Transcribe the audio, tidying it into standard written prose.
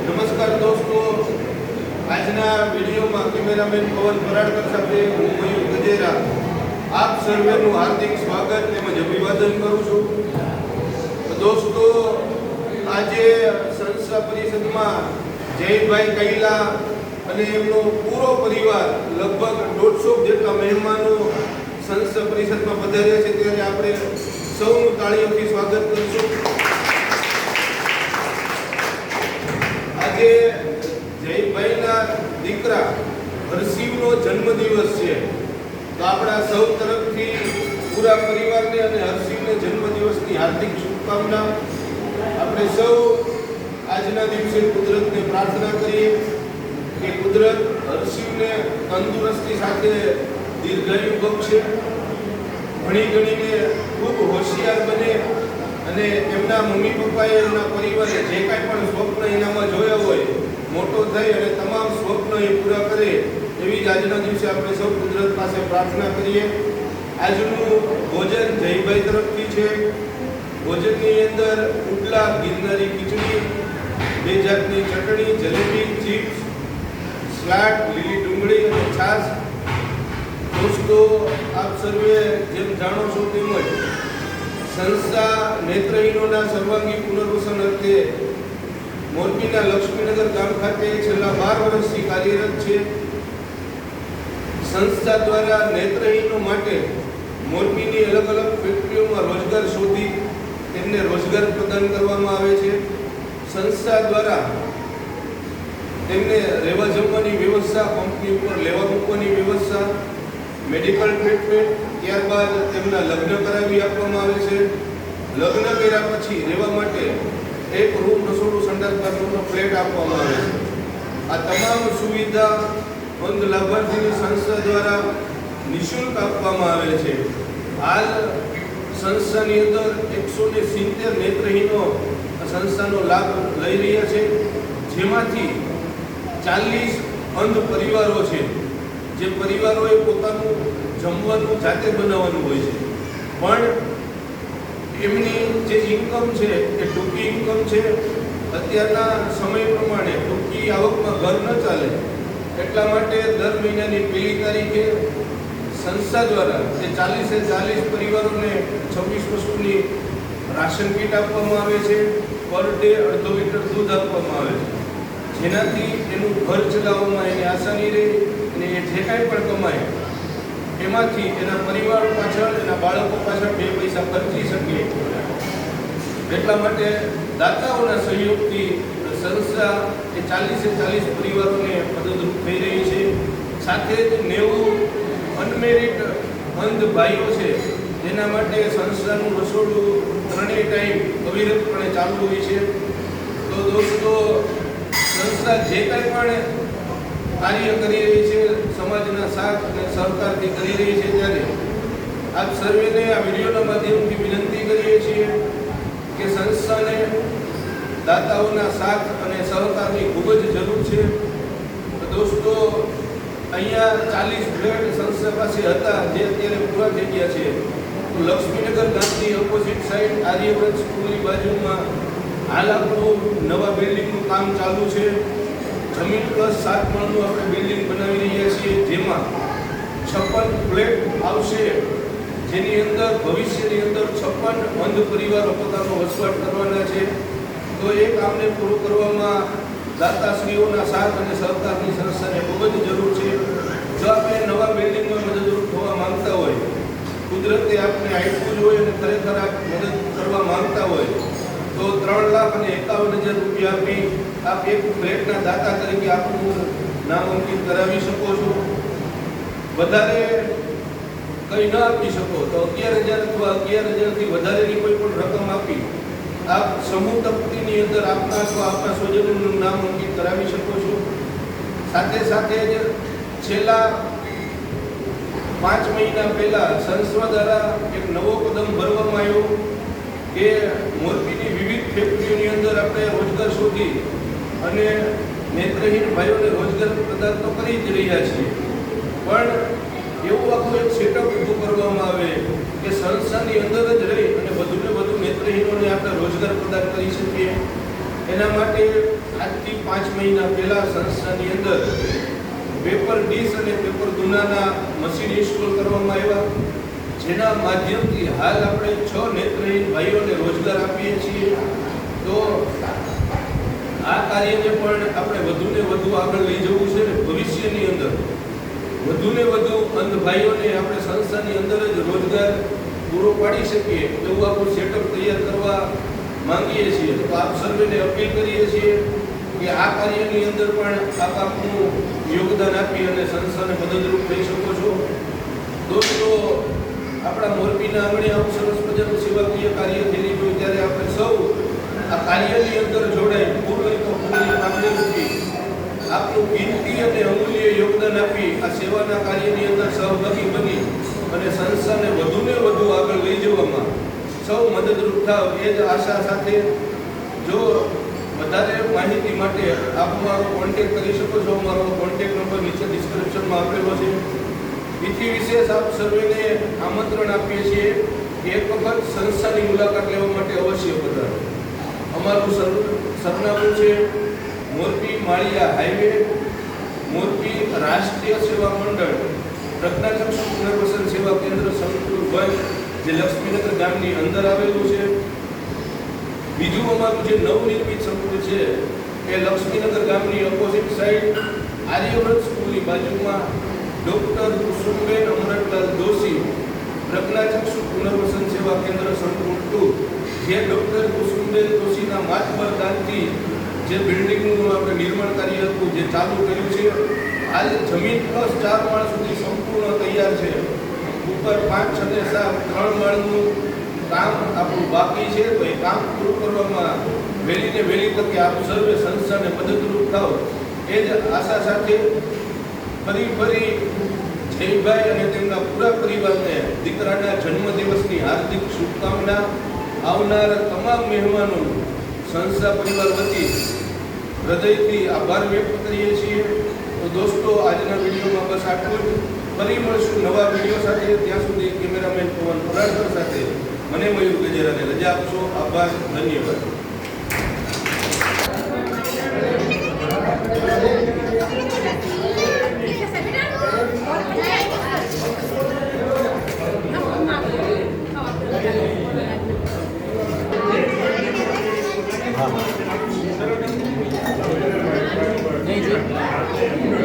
નમસ્કાર દોસ્તો, આજના વિડીયોમાં કેમેરામેન પવન પરાડકર સાથે હું મયુર ગજેરા આપ સર્વેનું હાર્દિક સ્વાગત તેમજ અભિવાદન કરું છું. દોસ્તો, આજે સંસ્થા પરિષદમાં જયભાઈ કૈલા અને એમનો પૂરો પરિવાર લગભગ 150 જેટલા મહેમાનો સંસ્થા પરિષદમાં પધાર્યા છે, ત્યારે આપણે સૌનું તાળીઓથી સ્વાગત કરીશું. આજે જયભાઈના દીકરા હર્ષિવનો જન્મદિવસ છે, તો આપણા સૌ તરફથી પૂરા પરિવારને અને હર્ષિવને જન્મદિવસની હાર્દિક શુભકામના. આપણે સૌ આજના દિવસે કુદરતને પ્રાર્થના કરીએ કે કુદરત હર્ષિવને તંદુરસ્તી સાથે દીર્ઘાયુ બક્ષે, ભણી ગણીને ખૂબ હોશિયાર બને અને એમના મમ્મી પપ્પાએ એમના પરિવારે જે કાંઈ પણ સ્વપ્ન એનામાં જોયા હોય મોટો થઈ અને તમામ સ્વપ્ન એ પૂરા કરે, એવી જ આજના દિવસે આપણે સૌ કુદરત પાસે પ્રાર્થના કરીએ. આજનું ભોજન જયભાઈ તરફથી છે. ભોજનની અંદર ઉપલા ગિરનારી ખીચડી, 2 જાતની ચટણી, જલેબી, ચિપ્સ, સલાડ, લીલી ડુંગળી અને છાશ. દોસ્તો, આપ સર્વે જેમ જાણો છો તેમજ સંસ્થા નેત્રહીનોના સર્વાંગી પુનર્વસન અર્થે મોરબીના લક્ષ્મીનગર ગામ ખાતે છેલ્લા 12 વર્ષથી કાર્યરત છે. સંસ્થા દ્વારા નેત્રહીનો માટે મોરબીની અલગ અલગ ફેક્ટરીઓમાં રોજગાર શોધી તેમને રોજગાર પ્રદાન કરવામાં આવે છે. સંસ્થા દ્વારા તેમને રહેવા જમવાની વ્યવસ્થા, કંપની ઉપર લેવા મૂકવાની વ્યવસ્થા, મેડિકલ ટ્રીટમેન્ટ, ત્યારબાદ તેમના લગ્ન કરાવી આપવામાં આવે છે. લગ્ન કર્યા પછી રહેવા માટે એક રૂમ, રસોડું, સંડાસ, બાથરૂમનો ફ્લેટ આપવામાં આવે છે. આ તમામ સુવિધા અંધ લાભાર્થીની સંસ્થા દ્વારા નિઃશુલ્ક આપવામાં આવે છે. હાલ સંસ્થાની અંદર 170 નેત્રહીનો સંસ્થાનો લાભ લઈ રહ્યા છે, જેમાંથી 40 અંધ પરિવારો છે, જે પરિવારોએ પોતાનું જમવાનું જાતે બનાવવાનું હોય છે, પણ એમની જે ઇન્કમ છે એ ટૂંકી ઇન્કમ છે. અત્યારના સમય પ્રમાણે ટૂંકી આવકમાં ઘર ન ચાલે, એટલા માટે દર મહિનાની 1 તારીખે સંસ્થા દ્વારા જે 40 પરિવારોને 26 વસ્તુની રાશન કીટ આપવામાં આવે છે. પર ડે 1/2 લીટર દૂધ આપવામાં આવે છે, જેનાથી એનું ઘર ચલાવવામાં એની આસાની રહે અને એ જે કાંઈ પણ કમાય એમાંથી એના પરિવાર પાછળ, એના બાળકો પાછળ 2 પૈસા ખર્ચી શકે. એટલા માટે દાતાઓના સહયોગથી સંસ્થા એ 40 પરિવારોને મદદરૂપ થઈ રહી છે. સાથે જ 90 અનમેરિડ અંધ ભાઈઓ છે, જેના માટે સંસ્થાનું રસોડું 3 ટાઈમ અવિરતપણે ચાલુ હોય છે. તો દોસ્તો, સંસ્થા જે કાંઈ પણ કાર્ય કરી રહી છે, સમાજના સાથ અને સહકારથી કરી રહી છે, ત્યારે આપ સર્વેને આ વિડીયોના માધ્યમથી વિનંતી કરીએ છીએ કે સંસ્થાને દાતાઓના સાથ અને સહકારની ખૂબ જ જરૂર છે. દોસ્તો, અહીંયા 40 ફ્લેટ સંસ્થા પાસે હતા, જે અત્યારે પૂરા થઈ ગયા છે. તો લક્ષ્મીનગર ગામની ઓપોઝિટ સાઈડ આર્યવ્રત સ્કૂલની બાજુમાં હાલ આપણું નવા બિલ્ડિંગનું કામ ચાલુ છે. જમીન પ્લસ 7 માળનું આપણે બિલ્ડિંગ બનાવી રહ્યા છીએ, જેમાં 56 ફ્લેટ આવશે, જેની અંદર ભવિષ્યની અંદર 56 અંધ પરિવારો પોતાનો વસવાટ કરવાના છે. તો એ કામને પૂરું કરવામાં દાતાશ્રીઓના સાથ અને સહકારની સંસ્થાને ખૂબ જ જરૂર છે. જો આપણે નવા બિલ્ડિંગમાં મદદરૂપ થવા માંગતા હોય, કુદરતે આપને આપ્યું જ હોય અને ખરેખર આપ મદદ કરવા માંગતા હોય, તો 3,51,000 રૂપિયા આપી આપ એક ફ્લેટના દાતા તરીકે આપનું નામ અંકિત કરાવી શકો છો. વધારે કંઈ ન આપી શકો તો 11,000 અથવા 11,000થી વધારેની કોઈ પણ રકમ આપી આપ સમૂહ તકતીની અંદર આપના અથવા આપના સ્વજનોનું નામ અંકિત કરાવી શકો છો. સાથે સાથે જ છેલ્લા 5 મહિના પહેલાં સંસ્થા દ્વારા એક નવો કદમ ભરવામાં આવ્યો કે મોરબીની વિવિધ ફેક્ટરીઓની અંદર આપણે રોજગાર શોધી અને નેત્રહીન ભાઈઓને રોજગાર પ્રદાન તો કરી જ રહ્યા છીએ, પણ એવું આખું એક સેટઅપ ઊભું કરવામાં આવે કે સંસ્થાની અંદર જ રહી અને વધુને વધુ નેત્રહીનોને આપણે રોજગાર પ્રદાન કરી શકીએ. એના માટે આજથી 5 મહિના પહેલા સંસ્થાની અંદર પેપર ડીશ અને પેપર દુનાના મશીન ઇન્સ્ટોલ કરવામાં આવ્યા, જેના માધ્યમથી હાલ આપણે 6 નેત્રહીન ભાઈઓને રોજગાર આપીએ છીએ. તો આ કાર્યને પણ આપણે વધુને વધુ આગળ લઈ જવું છે ને ભવિષ્યની અંદર વધુને વધુ અંધ ભાઈઓને આપણે સંસ્થાની અંદર જ રોજગાર પૂરો પાડી શકીએ એવું આપણું સેટઅપ તૈયાર કરવા માંગીએ છીએ. તો આપ સર્વેને અપીલ કરીએ છીએ કે આ કાર્યની અંદર પણ આપ આપનું યોગદાન આપી અને સંસ્થાને મદદરૂપ થઈ શકો છો. દોસ્તો, આપણા મોરબીના આંગણે આવું સરસ મજાનું સેવાકીય કાર્ય થઈ રહ્યું ત્યારે આપણે સૌ આ કાર્યની અંદર જોડાઈ પૂર્ણ તો પૂરી કામગીરી આપનું કિંમતી અને અમૂલ્ય યોગદાન આપી આ સેવાના કાર્યની અંદર સહભાગી બની અને સંસ્થાને વધુને વધુ આગળ લઈ જવામાં સૌ મદદરૂપ થાવ એ જ આશા સાથે જો વધારે માહિતી માટે આપ મારો કોન્ટેક્ટ કરી શકો છો. મારો કોન્ટેક્ટ નંબર નીચે ડિસ્ક્રિપ્શનમાં આપેલો છે. એથી વિશેષ આપ સર્વેને આમંત્રણ આપીએ છીએ કે એક વખત સંસ્થાની મુલાકાત લેવા માટે અવશ્ય પધારો. અમારું સરનામું છે મોરબી માળિયા હાઈવે, મોરબી રાષ્ટ્રીય સેવા મંડળ, પ્રજ્ઞાચક્ષુ પુનર્વસન સેવા કેન્દ્ર સંકુલ 1 જે લક્ષ્મીનગર ગામની અંદર આવેલું છે. બીજું અમારું જે નવનિર્મિત સંકુલ છે એ લક્ષ્મીનગર ગામની ઓપોઝિટ સાઈડ આર્યવ્રત સ્કૂલની બાજુમાં ડૉક્ટર કુસુમબેન અમરતલાલ દોશી પ્રજ્ઞાચક્ષુ પુનર્વસન સેવા કેન્દ્ર સંકુલ 2 જે ડૉક્ટર કુસુમબેન દોશીના માતબર દાનથી જે બિલ્ડિંગનું આપણે નિર્માણ કાર્ય હતું જે ચાલુ કર્યું છે. હાલ જમીન પ્લસ 4 માળ સુધી સંપૂર્ણ તૈયાર છે. ઉપર 5, 6 ને 7 3 માળનું કામ આપણું બાકી છે. તો એ કામ પૂરું કરવામાં વહેલીને વહેલી તકે આપ સર્વે સંસ્થાને મદદરૂપ થાવ એ જ આશા સાથે ફરી જયભાઈ અને તેમના પૂરા પરિવારને દીકરાના જન્મદિવસની હાર્દિક શુભકામના. આવનાર તમામ મહેમાનોનું સંસ્થા પરિવાર વતી હૃદયથી આભાર વ્યક્ત કરીએ છીએ. તો દોસ્તો, આજના વિડીયોમાં બસ આટલું જ. ફરી મળશું નવા વિડીયો સાથે. ત્યાં સુધી કેમેરામેન પવન પરાડકર સાથે મને મયુર ગજેરાને રજા આપશો. આભાર, ધન્યવાદ. નહીં